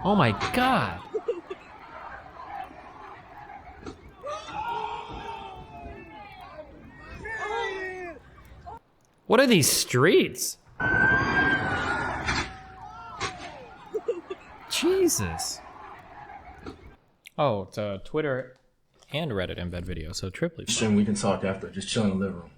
Oh my god. What are these streets? Jesus. Oh, it's a Twitter and Reddit embed video, so triply. Stream, we can talk after. Just chill in the living room.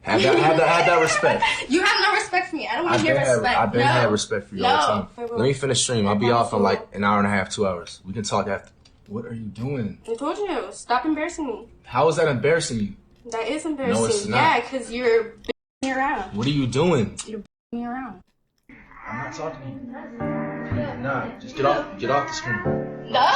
Have that respect. You have no respect for me. I don't want to hear respect. I've been had respect for you all the time. No. Let me finish stream. I'll be off in like an hour and a half, 2 hours. We can talk after. What are you doing? I told you. Stop embarrassing me. How is that embarrassing you? That is embarrassing. No, it's not. Yeah, because you're b***ing me around. What are you doing? You're b***ing me around. I'm not talking to you. Nah, just get off the screen. No.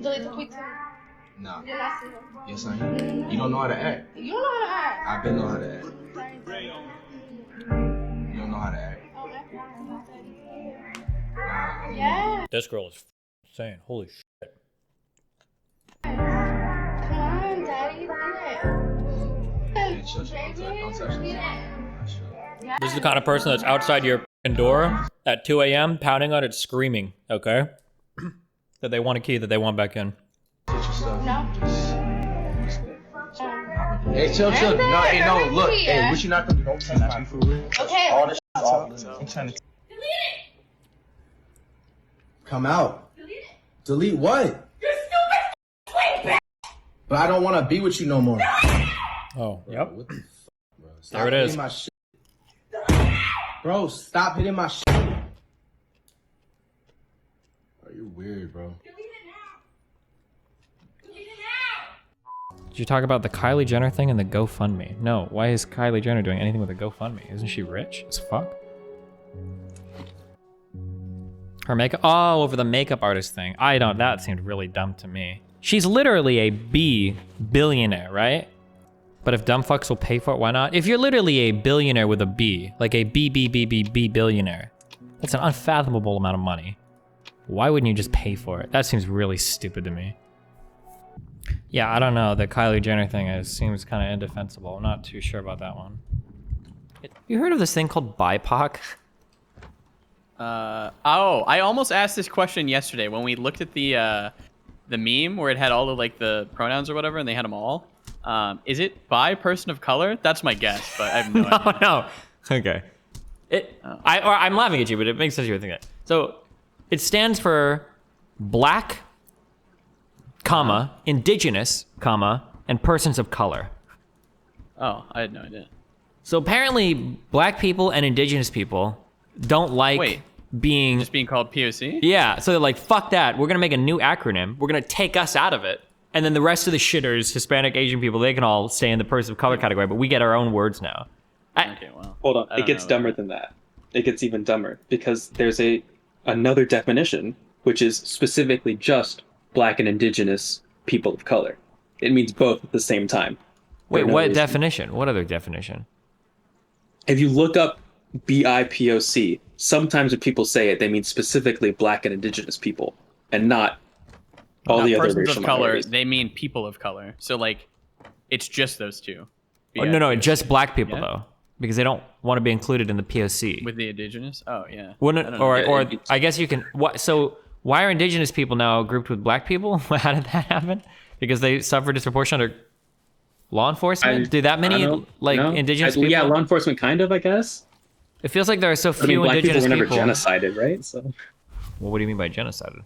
Delete the tweet. Nah. Yes, I am. You don't know how to act. You don't know how to act. I've been know how to act. You don't know how to act. Yeah. This girl is insane. Holy shit. Come on, Daddy. Hey, chill, don't touch me. This is the kind of person that's outside your door at 2 a.m. pounding on it, screaming, okay? That they want a key that they want back in. No. Hey, chill. No, hey, no, look. Hey, what you not gonna do? Don't touch my food. Okay. All this shit off. I'm trying to. Delete it. Come out. Delete it. Delete what? You're stupid. But I don't want to be with you no more. Oh, yep. What the fuck, bro? Stop There it is. hitting my shit. Bro, stop hitting my shit. Are you weird, bro? Did you talk about the Kylie Jenner thing and the GoFundMe? No, why is Kylie Jenner doing anything with a GoFundMe? Isn't she rich as fuck? Her makeup, oh, over the makeup artist thing. That seemed really dumb to me. She's literally a B billionaire, right? But if dumb fucks will pay for it, why not? If you're literally a billionaire with a B, like a B billionaire, that's an unfathomable amount of money. Why wouldn't you just pay for it? That seems really stupid to me. Yeah, I don't know. The Kylie Jenner thing seems kind of indefensible. I'm not too sure about that one. You heard of this thing called BiPOC? Oh, I almost asked this question yesterday when we looked at the meme where it had all of like the pronouns or whatever, and they had them all. Is it bi person of color? That's my guess, but I have no idea. No. Okay. I'm laughing at you, but it makes sense you would think that. So it stands for black, comma, indigenous, comma, and persons of color. Oh, I had no idea. So apparently black people and indigenous people don't like being... Just being called POC? Yeah, so they're like, fuck that. We're gonna make a new acronym. We're gonna take us out of it. And then the rest of the shitters, Hispanic, Asian people, they can all stay in the person of color category, but we get our own words now. Okay, well. Hold on, it gets dumber than that. It gets even dumber because there's another definition, which is specifically just black and indigenous people of color. It means both at the same time. Wait, what definition? What other definition? If you look up BIPOC, sometimes when people say it, they mean specifically black and indigenous people, and not all the other persons racial of color. minorities. They mean people of color. So like, it's just those two. Oh, no, just black people though, because they don't want to be included in the POC. With the indigenous? Oh yeah. Wouldn't or I guess you can. What? So why are indigenous people now grouped with black people? How did that happen? Because they suffer disproportion under law enforcement. Do that many indigenous people? Yeah, law enforcement kind of, I guess. It feels like there are so few I mean, black indigenous people were people. never genocided, right? So. Well, what do you mean by genocided?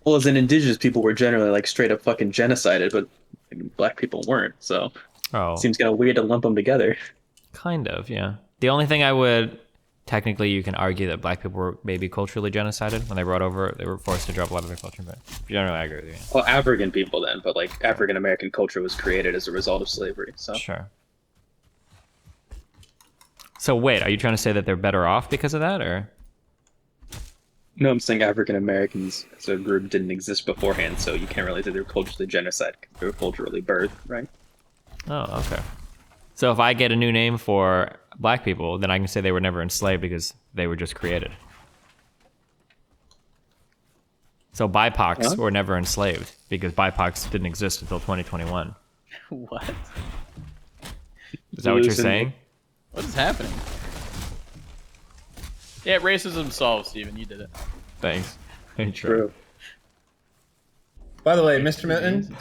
Well, as in indigenous people were generally like straight up fucking genocided, but black people weren't. So seems kind of weird to lump them together. Kind of, yeah. The only thing I would technically, you can argue that black people were maybe culturally genocided when they brought over. They were forced to drop a lot of their culture, but generally, I agree with you. Well, African people then, but like African American culture was created as a result of slavery. So sure. So wait, are you trying to say that they're better off because of that, or? No, I'm saying African Americans as a group didn't exist beforehand, so you can't really say they're culturally genocide because they were culturally birthed, right? Oh, okay. So if I get a new name for black people, then I can say they were never enslaved because they were just created. So BIPOCs were never enslaved because BIPOCs didn't exist until 2021. What? Is that what you're saying? What is happening? Yeah, racism solved, Steven. You did it. Thanks. True. By the way, Mr. Milton,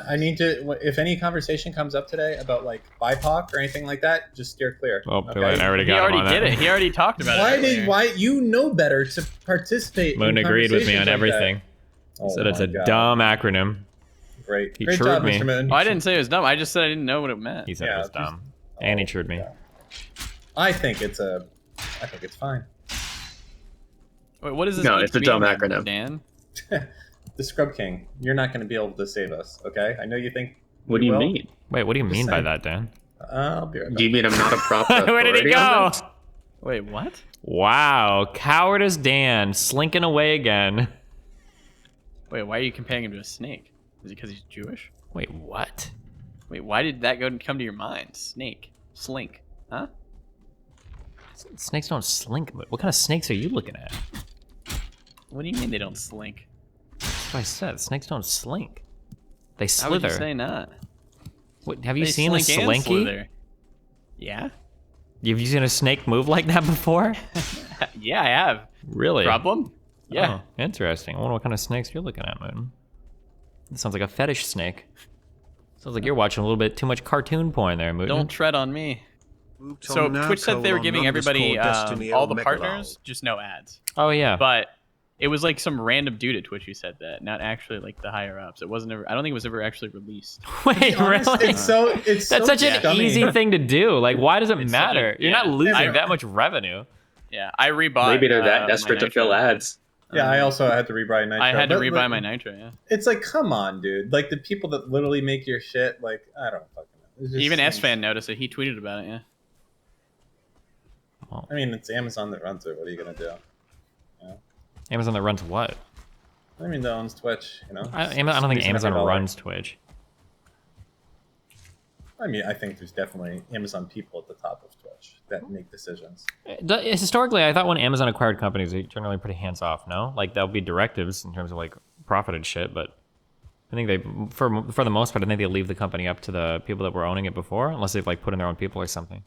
I need to. If any conversation comes up today about like BiPOC or anything like that, just steer clear. Oh, okay? I already He got him already on that. did it. He already talked about it. Why you know better to participate? Moon in agreed with me on conversations like everything. that? He said it's my a God. dumb acronym. Great, He great trued job, me. Mr. Milton. Oh, I didn't say it was dumb. I just said I didn't know what it meant. He said it Yeah, was dumb. And he trued me. yeah. I think it's fine. Wait, what is this? No, it's a dumb mean, acronym. Dan? The Scrub King, you're not going to be able to save us, okay? I know you think. What do you will. mean? Wait, what do you mean by saying. that, Dan? I'll be right back. Do you mean I'm not a proper Where did he authority on go? this? Wait, what? Wow, cowardice Dan, slinking away again. Wait, why are you comparing him to a snake? Is it because he's Jewish? Wait, what? Wait, why did that come to your mind? Snake. Slink. Huh? Snakes don't slink. What kind of snakes are you looking at? What do you mean they don't slink? That's what I said. Snakes don't slink. They How would you slither. say not? What, have you They seen a slink and slinky? slither. Yeah? Have you seen a snake move like that before? Yeah, I have. Really? Problem? Yeah. Oh, interesting. I wonder what kind of snakes you're looking at, Moon. It sounds like a fetish snake. Sounds like you're watching a little bit too much cartoon porn there, Moon. Don't tread on me. So Twitch said they were giving everybody all the partners just no ads. Oh yeah. But it was like some random dude at Twitch who said that, not actually like the higher ups. It wasn't ever. I don't think it was ever actually released. Wait, Honest, really? It's That's so such an scummy. easy thing to do. Like, why does it It's matter? such a- You're not yeah. losing that much revenue. Yeah, I rebought. Maybe they're that my desperate to Nitro. fill ads. Yeah, I also had to rebuy Nitro. I had to but, rebuy like, my Nitro. Yeah. It's like, come on, dude. Like the people that literally make your shit. Like, I don't fucking know. It's just Even seems- S-Fan noticed it. He tweeted about it. Yeah. I mean, it's Amazon that runs it. What are you gonna do? Amazon that runs what? I mean, that owns Twitch. You know. I don't think Squeezing Amazon every dollar. runs Twitch. I mean, I think there's definitely Amazon people at the top of Twitch that make decisions. Historically, I thought when Amazon acquired companies, they're generally pretty hands off. No, like there'll be directives in terms of like profit and shit, but I think they, for the most part, I think they leave the company up to the people that were owning it before, unless they've like put in their own people or something.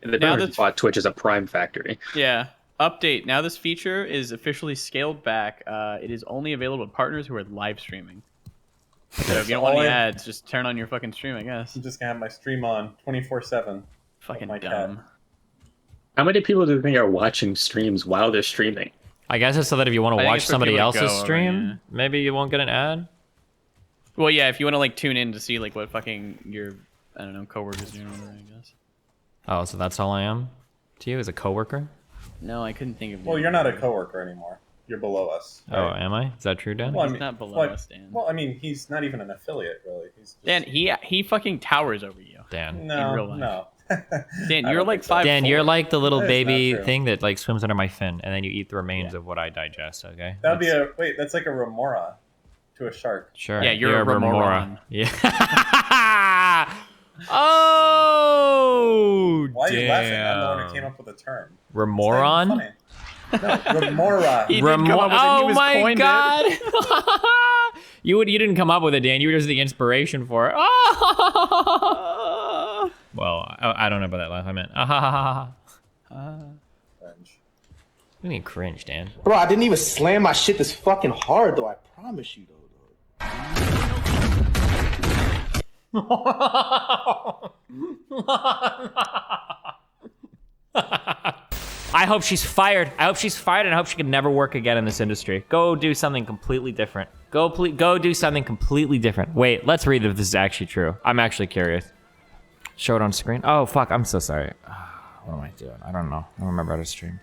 And they Now never that's- bought Twitch as a prime factory. Yeah. Update. Now this feature is officially scaled back. It is only available to partners who are live streaming. So if you don't want any ads, just turn on your fucking stream, I guess. I'm just gonna have my stream on 24/7. Fucking my dumb. How many people do you think are watching streams while they're streaming? I guess it's so that if you want I to think watch it's for somebody people to else's go over, stream, yeah. maybe you won't get an ad. Well, yeah, if you want to like tune in to see like what fucking your, I don't know, coworkers doing, or whatever, I guess. Oh, so that's all I am to you as a coworker? No, I couldn't think of. Well, you're not a coworker anymore. You're below us. Oh, right? am I? Is that true, Dan? Well, I He's mean, not below well, us, Dan. Well, I mean, he's not even an affiliate, really. He's just, Dan, he fucking towers over you. Dan. no, in real life. no. Dan, I you're don't like think so. 5'4". Dan, you're like the little That is baby not true. thing that like swims under my fin, and then you eat the remains of what I digest. Okay. That'd be a wait. That's like a remora to a shark. Sure. Yeah, you're a remora. remoron. Yeah. Oh, Why are you laughing? I'm the one who damn. came up with the term. It's Remoron? not even funny. No, remora. He did come up with it. He Oh was my coined it. god! you didn't come up with it, Dan. You were just the inspiration for it. Oh! Well, I don't know about that laugh. I meant. Fringe. What do you mean cringe, Dan? Bro, I didn't even slam my shit this fucking hard though. I promise you though. I hope she's fired. I hope she's fired, and I hope she can never work again in this industry. Go do something completely different. Go do something completely different. Wait, let's read if this is actually true. I'm actually curious. Show it on screen. Oh fuck, I'm so sorry. What am I doing? I don't know. I don't remember how to stream.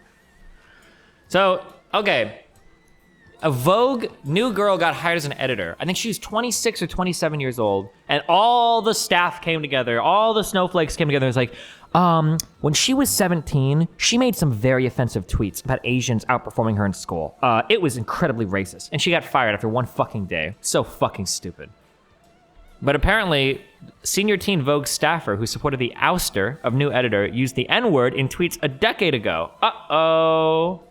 So, okay. A Vogue new girl got hired as an editor. I think she was 26 or 27 years old, and all the staff came together. All the snowflakes came together. It was like, when she was 17, she made some very offensive tweets about Asians outperforming her in school. It was incredibly racist, and she got fired after one fucking day. So fucking stupid. But apparently, senior teen Vogue staffer who supported the ouster of new editor used the N-word in tweets a decade ago. Uh-oh.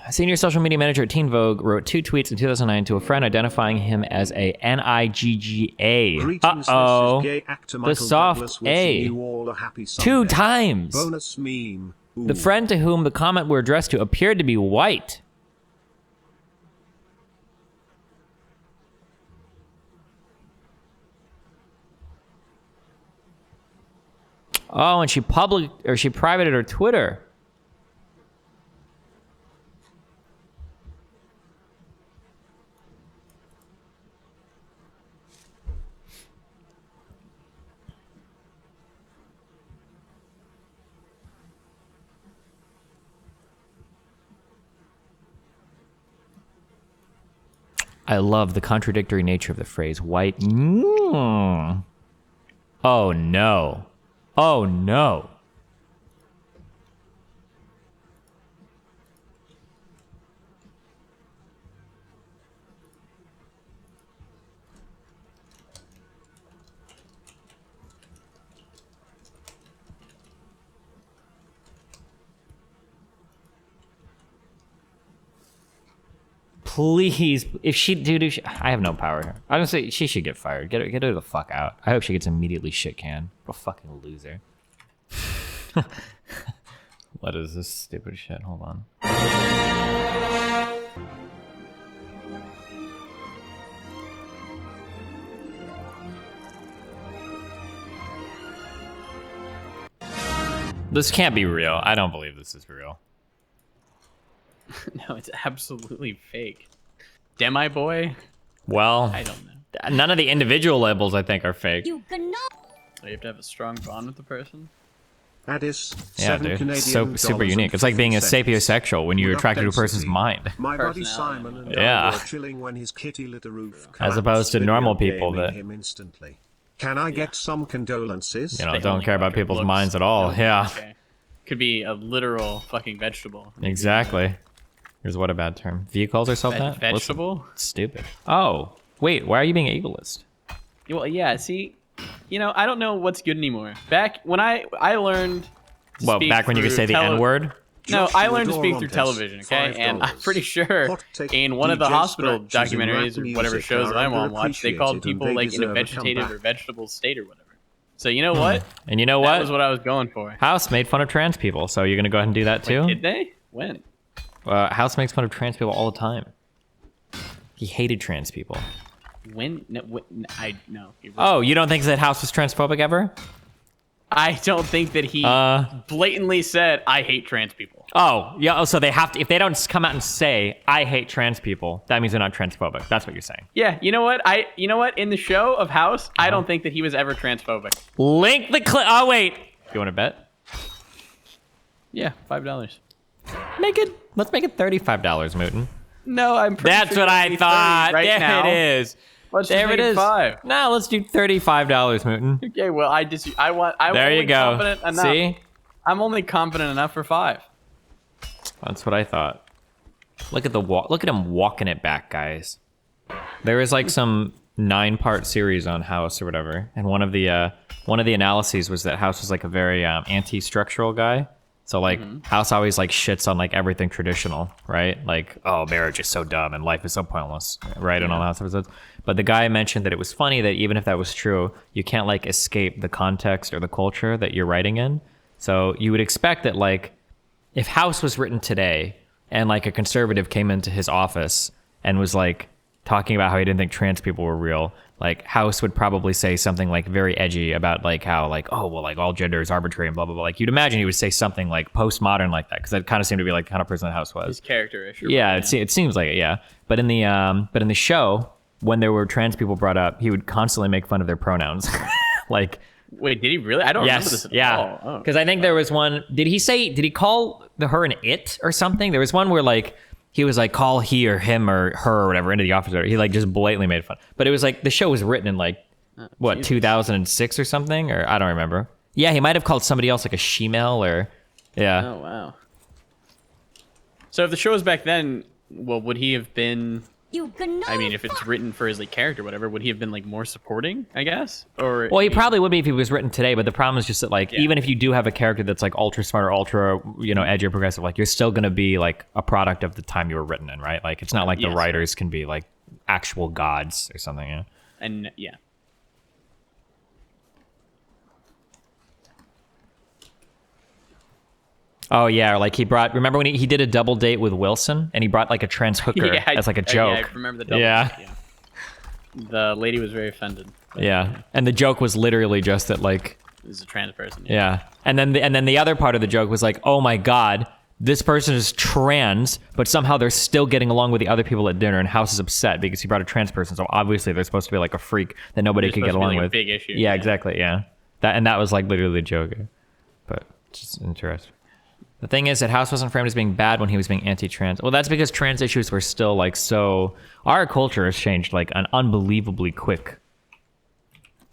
A senior social media manager at Teen Vogue wrote 2 tweets in 2009 to a friend identifying him as a NIGGA. Uh-oh. The soft A. 2 times. Bonus meme. Ooh. The friend to whom the comment were addressed to appeared to be white. Oh, and she privated her Twitter. I love the contradictory nature of the phrase white. Oh no. Oh no. Please, if she, dude, I have no power here. I don't say she should get fired. Get her the fuck out. I hope she gets immediately shit canned. What a fucking loser. What is this stupid shit? Hold on. This can't be real. I don't believe this is real. No, it's absolutely fake. Demi boy? Well, I don't know. None of the individual labels I think are fake. You have to have a strong bond with the person. Addis, yeah, dude. So super unique. It's like being a sapiosexual when you're attracted to a person's mind. My buddy Simon and yeah. I were chilling when his kitty lit a roof. As opposed to normal people that him instantly. Can I get some condolences? You know, don't care about people's minds at all. Yeah. Okay. Could be a literal fucking vegetable. Exactly. Here's what a bad term. Via calls herself that? Vegetable? Listen, stupid. Oh, wait. Why are you being ableist? Well, yeah. See, you know, I don't know what's good anymore. Back when I learned. Well, back when you could say the N word. No, I learned to speak through television. Okay, and I'm pretty sure in one of the hospital documentaries or whatever shows that I'm on watch, they called people like in a vegetative or vegetable state or whatever. So you know what? And you know what? That was what I was going for. House made fun of trans people, so you're gonna go ahead and do that too? Wait, did they? When? House makes fun of trans people all the time. He hated trans people. When? No. Oh, you don't think that House was transphobic ever? I don't think that he blatantly said, I hate trans people. Oh, yeah. So they have to, if they don't come out and say, I hate trans people, that means they're not transphobic. That's what you're saying. Yeah. You know what? In the show of House, I don't think that he was ever transphobic. Link the clip. Oh, wait. You want to bet? Yeah. $5. Let's make it $35, Mooten. No, I'm pretty That's sure what I thought. Right there now. it is. There it is. 5. No, let's do $35, Mooten. Okay, well, I'm there you go. Confident enough. See? I'm only confident enough for 5. That's what I thought. Look at him walking it back, guys. There is like some 9-part series on House or whatever, and one of the analyses was that House was like a very anti-structural guy. So like House always like shits on like everything traditional, right? Like, oh, marriage is so dumb and life is so pointless, right? And all House episodes. But the guy mentioned that it was funny that even if that was true, you can't like escape the context or the culture that you're writing in. So you would expect that like if House was written today and like a conservative came into his office and was like talking about how he didn't think trans people were real, like House would probably say something like very edgy about like how like, oh, well, like all gender is arbitrary and blah, blah, blah. Like you'd imagine he would say something like postmodern like that, because that kind of seemed to be like the kind of person that House was. His character issue. Yeah, it seems like it, yeah. But in the show, when there were trans people brought up, he would constantly make fun of their pronouns. Like, wait, did he really? I don't remember this at all. Because I think there was one, did he call her an it or something? There was one where like, he was like, call he or him or her or whatever into the office. He like just blatantly made fun. But it was like, the show was written in like, 2006 or something? Or I don't remember. Yeah, he might have called somebody else like a she-male or, yeah. Oh, wow. So if the show was back then, well, would he have been I mean, if it's written for his like character, or whatever, would he have been like more supporting? I guess. Or well, he probably would be if he was written today. But the problem is just that like even if you do have a character that's like ultra smart or ultra edgy or progressive, like you're still gonna be like a product of the time you were written in, right? Like it's not like the writers can be like actual gods or something. Yeah. And yeah. Oh yeah, like he brought. Remember when he did a double date with Wilson, and he brought like a trans hooker as like a joke. Yeah, I remember the double date, yeah. The lady was very offended. Yeah, and the joke was literally just that like this is a trans person. Yeah, and then the other part of the joke was like, oh my god, this person is trans, but somehow they're still getting along with the other people at dinner, and House is upset because he brought a trans person. So obviously they're supposed to be like a freak that nobody could get along with. A big issue. Yeah, exactly. Yeah, that was like literally a joke, but just interesting. The thing is that House wasn't framed as being bad when he was being anti-trans. Well, that's because trans issues were still like so. Our culture has changed like an unbelievably quick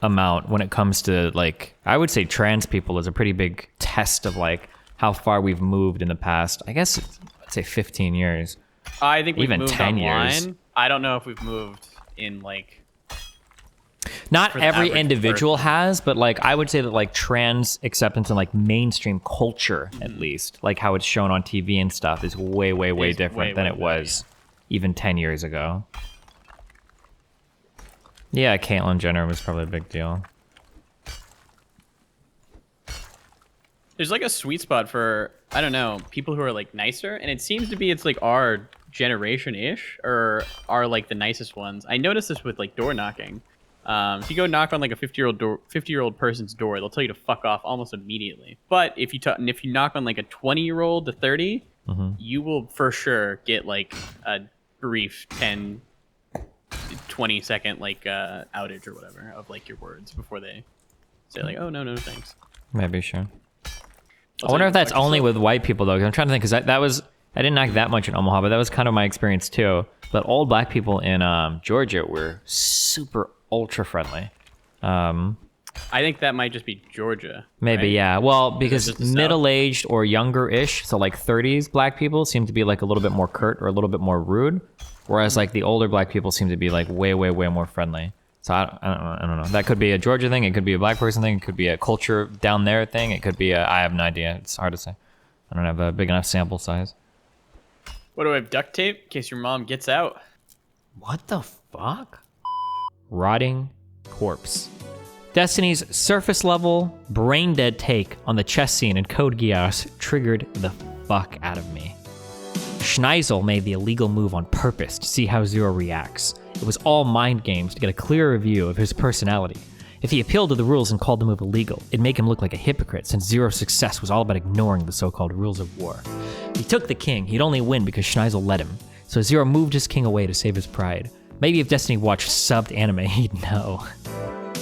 amount when it comes to like, I would say trans people is a pretty big test of like how far we've moved in the past. I guess I'd say 15 years. I think we've even moved 10 online. years. I don't know if we've moved in like. Not every individual has, but like I would say that like trans acceptance in like mainstream culture, at least, like how it's shown on TV and stuff, is way different than it was even 10 years ago. Yeah, Caitlyn Jenner was probably a big deal. There's like a sweet spot for, I don't know, people who are like nicer, and it seems to be it's like our generation-ish, or are like the nicest ones. I noticed this with like door knocking. If you go knock on like a 50-year-old person's door, they'll tell you to fuck off almost immediately. But if you knock on like a 20-year-old to 30, you will for sure get like a brief 10, 20 second like outage or whatever of like your words before they say like, oh no thanks. Maybe, sure. I wonder if that's only with white people though, because I'm trying to think, because that was, I didn't knock that much in Omaha, but that was kind of my experience too. But old black people in Georgia were super ultra friendly. I think that might just be Georgia. Maybe, right? yeah. Well, because middle-aged or younger-ish, so like 30s black people seem to be like a little bit more curt or a little bit more rude, whereas like the older black people seem to be like way more friendly. So I don't know. That could be a Georgia thing. It could be a black person thing. It could be a culture down there thing. It could be I have no idea. It's hard to say. I don't have a big enough sample size. What do I have? Duct tape in case your mom gets out. What the fuck? Rotting corpse. Destiny's surface level, brain dead take on the chess scene in Code Geass triggered the fuck out of me. Schneisel made the illegal move on purpose to see how Zero reacts. It was all mind games to get a clearer view of his personality. If he appealed to the rules and called the move illegal, it'd make him look like a hypocrite since Zero's success was all about ignoring the so-called rules of war. If he took the king, he'd only win because Schneisel let him, so Zero moved his king away to save his pride. Maybe if Destiny watched subbed anime, he'd know.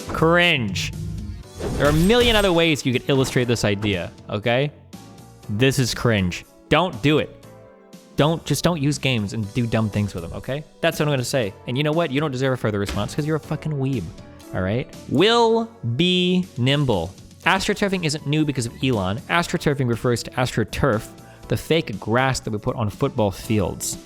Cringe. There are a million other ways you could illustrate this idea, okay? This is cringe. Don't do it. Don't use games and do dumb things with them, okay? That's what I'm gonna say. And you know what? You don't deserve a further response because you're a fucking weeb, all right? Will be nimble. AstroTurfing isn't new because of Elon. AstroTurfing refers to AstroTurf, the fake grass that we put on football fields.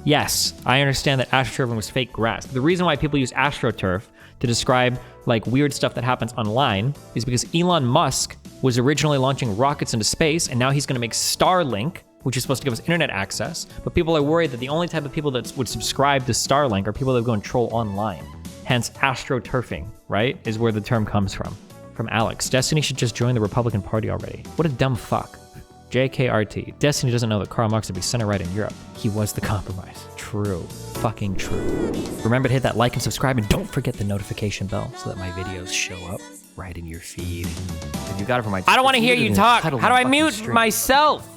Yes, I understand that AstroTurfing was fake grass. But the reason why people use AstroTurf to describe like weird stuff that happens online is because Elon Musk was originally launching rockets into space, and now he's gonna make Starlink, which is supposed to give us internet access. But people are worried that the only type of people that would subscribe to Starlink are people that go and troll online. Hence, AstroTurfing, right, is where the term comes from. From Alex, Destiny should just join the Republican Party already. What a dumb fuck. JKRT, Destiny doesn't know that Karl Marx would be center-right in Europe. He was the compromise. True. Fucking true. Remember to hit that like and subscribe, and don't forget the notification bell so that my videos show up right in your feed. You got it from my... I don't want to hear you talk. How do I mute myself?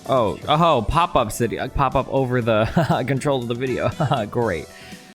Oh, pop-ups that pop up over the control of the video. Great.